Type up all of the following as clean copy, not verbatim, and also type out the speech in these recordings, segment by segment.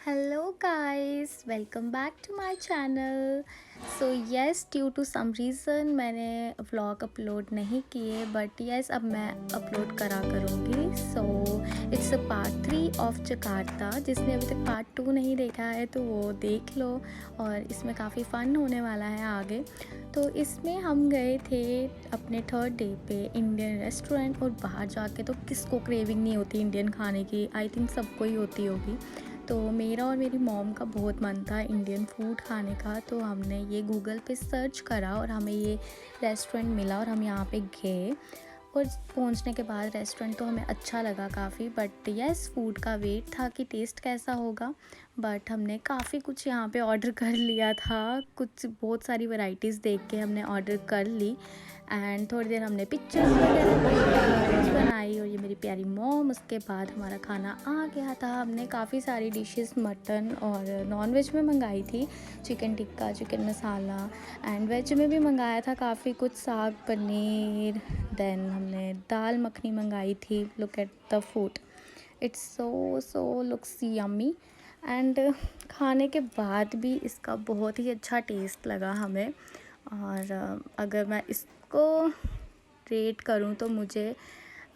Hello guys, welcome back to my channel. So yes, due to some reason मैंने vlog upload नहीं किए but yes अब मैं upload करा करूँगी. So it's a part 3 of Jakarta. जिसने अभी तक पार्ट 2 नहीं देखा है तो वो देख लो और इसमें काफ़ी फ़न होने वाला है आगे. तो इसमें हम गए थे अपने थर्ड डे पे इंडियन रेस्टोरेंट और बाहर जाके तो किसको क्रेविंग नहीं होती इंडियन खाने की. आई थिंक सबको ही होती होगी. तो मेरा और मेरी मॉम का बहुत मन था इंडियन फूड खाने का. तो हमने ये गूगल पे सर्च करा और हमें ये रेस्टोरेंट मिला और हम यहाँ पे गए. और पहुँचने के बाद रेस्टोरेंट तो हमें अच्छा लगा काफ़ी बट यस फूड का वेट था कि टेस्ट कैसा होगा. बट हमने काफ़ी कुछ यहाँ पे ऑर्डर कर लिया था. कुछ बहुत सारी वैरायटीज़ देख के हमने ऑर्डर कर ली एंड थोड़ी देर हमने पिक्चर्स वगैरह बनाई और ये मेरी प्यारी मॉम. उसके बाद हमारा खाना आ गया था. हमने काफ़ी सारी डिशेस मटन और नॉन वेज में मंगाई थी. Chicken tikka, chicken masala and veg में भी मंगाया था काफ़ी कुछ, साग पनीर. देन हमने दाल मखनी मंगाई थी. Look at the food, it's so looks yummy. And खाने के बाद भी इसका बहुत ही अच्छा टेस्ट लगा हमें. और अगर मैं इसको रेट करूं तो मुझे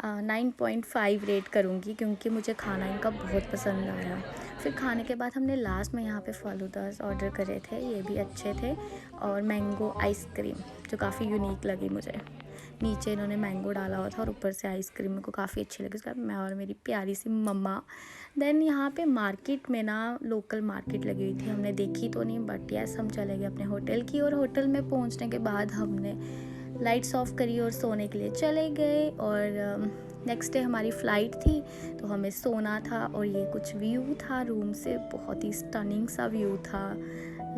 9.5 रेट करूंगी क्योंकि मुझे खाना इनका बहुत पसंद आया. फिर खाने के बाद हमने लास्ट में यहाँ पे फालूदास ऑर्डर करे थे. ये भी अच्छे थे. और मैंगो आइसक्रीम जो काफ़ी यूनिक लगी मुझे. नीचे इन्होंने मैंगो डाला हुआ था और ऊपर से आइसक्रीम मेरे को काफ़ी अच्छी लगी. उसके बाद मैं और मेरी प्यारी सी मम्मा. देन यहाँ पे मार्केट में ना लोकल मार्केट लगी हुई थी. हमने देखी तो नहीं बट यस हम चले गए अपने होटल की. और होटल में पहुँचने के बाद हमने लाइट्स ऑफ करी और सोने के लिए चले गए. और नेक्स्ट डे हमारी फ़्लाइट थी तो हमें सोना था. और ये कुछ व्यू था रूम से, बहुत ही स्टनिंग सा व्यू था.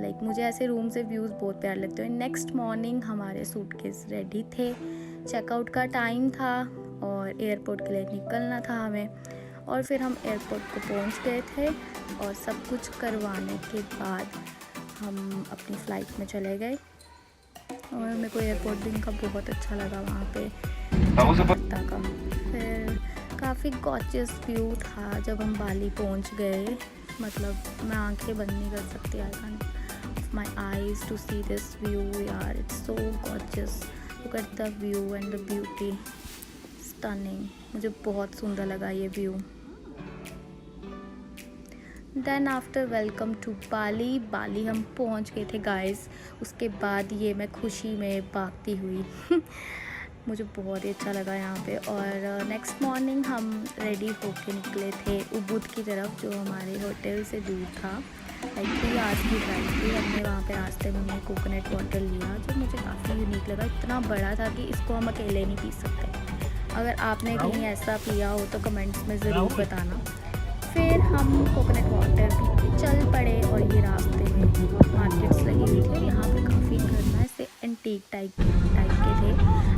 लाइक मुझे ऐसे रूम से व्यूज़ बहुत प्यारे लगते हैं. नेक्स्ट मॉर्निंग हमारे सूटकेस रेडी थे. चेकआउट का टाइम था और एयरपोर्ट के लिए निकलना था हमें. और फिर हम एयरपोर्ट को पहुंच गए थे और सब कुछ करवाने के बाद हम अपनी फ़्लाइट में चले गए. और मेरे को एयरपोर्ट भी इनका बहुत अच्छा लगा वहाँ पे जकार्ता का. फिर काफ़ी गॉर्जियस व्यू था जब हम बाली पहुँच गए. मतलब मैं आंखें बंद नहीं कर सकती. I can't my eyes to see this view यार. It's so gorgeous. Look at the view and the beauty, stunning. मुझे बहुत सुंदर लगा ये view. Then after welcome to Bali. Bali हम पहुंच गए थे गाइस. उसके बाद ये मैं खुशी में भागती हुई मुझे बहुत ही अच्छा लगा यहाँ पे. और नेक्स्ट मॉर्निंग हम रेडी होके निकले थे उबुद की तरफ जो हमारे होटल से दूर था. लाइक 3 आवर्स की ड्राइव थी. हमने वहाँ पे रास्ते में हमने कोकोनट वाटर लिया जो मुझे काफ़ी यूनिक लगा. इतना बड़ा था कि इसको हम अकेले नहीं पी सकते. अगर आपने कहीं ऐसा पिया हो तो कमेंट्स में ज़रूर बताना. फिर हम कोकोनट वाटर पी के चल पड़े और ये रास्ते में मार्केट्स लगी हुई थी. यहाँ पे काफ़ी घर ना ऐसे एंटीक टाइप के थे.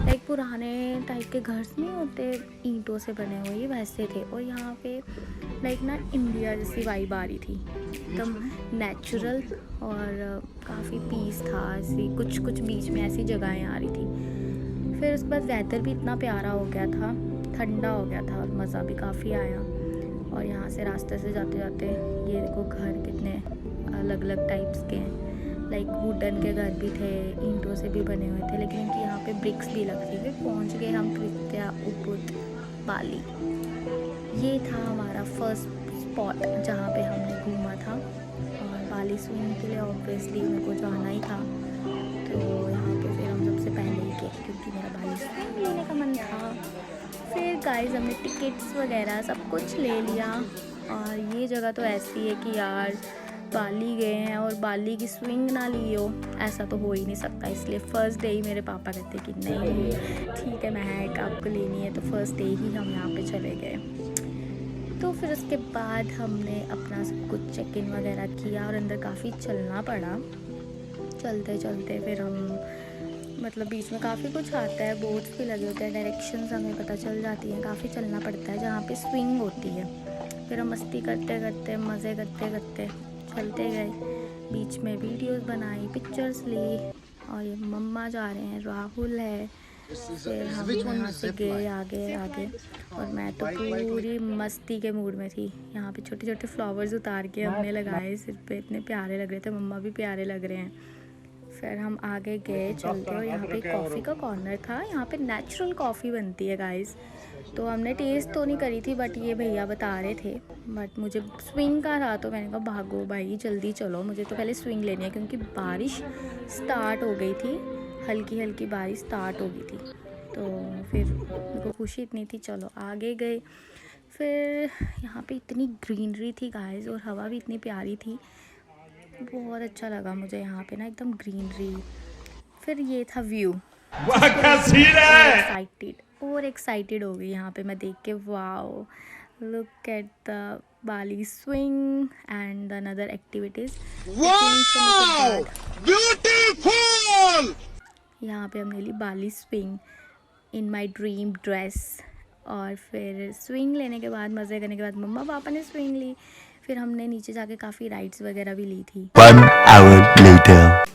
लाइक पुराने टाइप के घर नहीं होते ईंटों से बने हुए, ये वैसे थे. और यहाँ पे लाइक ना इंडिया जैसी वाइब आ रही थी, एकदम नेचुरल. और काफ़ी पीस था. ऐसी कुछ बीच में ऐसी जगहें आ रही थी. फिर उसके बाद वेदर भी इतना प्यारा हो गया था, ठंडा हो गया था और मज़ा भी काफ़ी आया. और यहाँ से रास्ते से जाते जाते ये देखो घर कितने अलग अलग टाइप्स के हैं. लाइक वुडन के घर भी थे, ईंटों से भी बने हुए थे, लेकिन इनकी यहाँ पे ब्रिक्स भी लगती थी. पहुँच गए हम कृत्या उबुद बाली. ये था हमारा फर्स्ट स्पॉट जहाँ पे हमने घूमा था. और बाली स्विमिंग के लिए ऑब्वियसली मेरे को जाना ही था तो यहाँ पे फिर हम सबसे पहले ही गए क्योंकि मेरा बाली स्विमिंग लेने का मन था. फिर गाइस हमने टिकट्स वगैरह सब कुछ ले लिया. और ये जगह तो ऐसी है कि यार बाली गए हैं और बाली की स्विंग ना ली हो ऐसा तो हो ही नहीं सकता. इसलिए फ़र्स्ट डे ही मेरे पापा कहते कि नहीं ठीक है महक आपको लेनी है तो फ़र्स्ट डे ही हम यहाँ पे चले गए. तो फिर उसके बाद हमने अपना सब कुछ चेक इन वगैरह किया और अंदर काफ़ी चलना पड़ा. चलते चलते फिर हम मतलब बीच में काफ़ी कुछ आता है, बोर्ड्स भी लगे होते हैं, डायरेक्शंस हमें पता चल जाती हैं. काफ़ी चलना पड़ता है जहाँ पे स्विंग होती है. फिर हम मस्ती करते करते मज़े करते करते चलते गए. बीच में वीडियोस बनाई, पिक्चर्स ली. और ये मम्मा जा रहे हैं, राहुल है फिर हम वहाँ से गए आगे आगे, और मैं तो पूरी मस्ती के मूड में थी। यहाँ पे छोटे छोटे फ्लावर्स उतार के हमने लगाए सिर पे, इतने प्यारे लग रहे थे, मम्मा भी प्यारे लग रहे हैं। फिर हम आगे गए चलते, और यहाँ पे कॉफ़ी का कॉर्नर था। यहाँ पे नेचुरल कॉफ़ी बनती है गाइस। तो हमने टेस्ट तो नहीं करी थी, बट ये भैया बता रहे थे। बट मुझे स्विंग का था, तो मैंने कहा भागो भाई जल्दी चलो, मुझे तो पहले स्विंग लेनी है, क्योंकि बारिश स्टार्ट हो गई थी, हल्की हल्की बारिश स्टार्ट हो गई थी। तो फिर मेरे को खुशी इतनी थी, चलो आगे गए। फिर यहाँ पे इतनी ग्रीनरी थी गाइस, और हवा भी इतनी प्यारी थी, बहुत अच्छा लगा मुझे यहाँ पे ना, एकदम ग्रीनरी। फिर ये था व्यू, और एक्साइटेड हो गई यहाँ पे मैं देख के। Wow, look at the Bali swing and another activities. Beautiful! यहाँ पे हमने ली Bali swing in my dream dress. और फिर स्विंग लेने के बाद, मज़े करने के बाद, मम्मा पापा ने स्विंग ली। फिर हमने नीचे जाके काफ़ी राइड्स वगैरह भी ली थी। 1 hour later.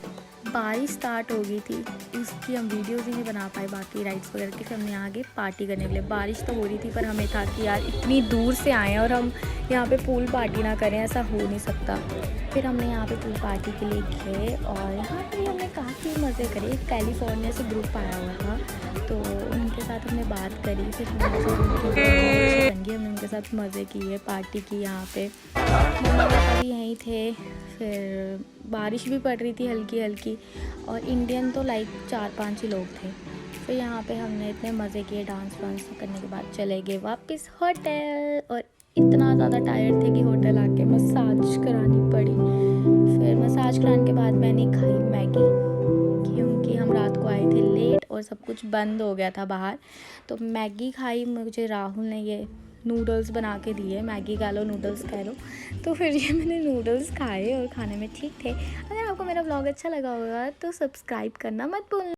बारिश स्टार्ट हो गई थी, उसकी हम वीडियोज़ ही नहीं बना पाए बाकी राइड्स वगैरह की। फिर हमने आगे पार्टी करने के लिए, बारिश तो हो रही थी, पर हमें था कि यार इतनी दूर से आए हैं और हम यहाँ पे पूल पार्टी ना करें, ऐसा हो नहीं सकता। फिर हमने यहाँ पे पूल पार्टी के लिए गए, और यहाँ पे हमने काफ़ी मज़े करे। कैलिफोर्निया से ग्रुप आया हुआ था, तो उनके साथ हमने बात करी। फिर हमने उनके साथ मज़े किए, पार्टी की। यहाँ पे मम्मा पापा भी यहीं थे। फिर बारिश भी पड़ रही थी हल्की हल्की, और इंडियन तो लाइक 4-5 ही लोग थे। फिर यहाँ पे हमने इतने मज़े किए, डांस वांस करने के बाद चले गए वापस होटल। और इतना ज़्यादा टायर्ड थे कि होटल आके मसाज करानी पड़ी। फिर मसाज कराने के बाद मैंने खाई मैगी, क्योंकि हम रात को आए थे लेट और सब कुछ बंद हो गया था बाहर। तो मैगी खाई, मुझे राहुल ने ये नूडल्स बना के दिए, मैगी खा लो नूडल्स खा लो। तो फिर ये मैंने नूडल्स खाए, और खाने में ठीक थे। अगर आपको मेरा व्लॉग अच्छा लगा होगा तो सब्सक्राइब करना मत भूलना।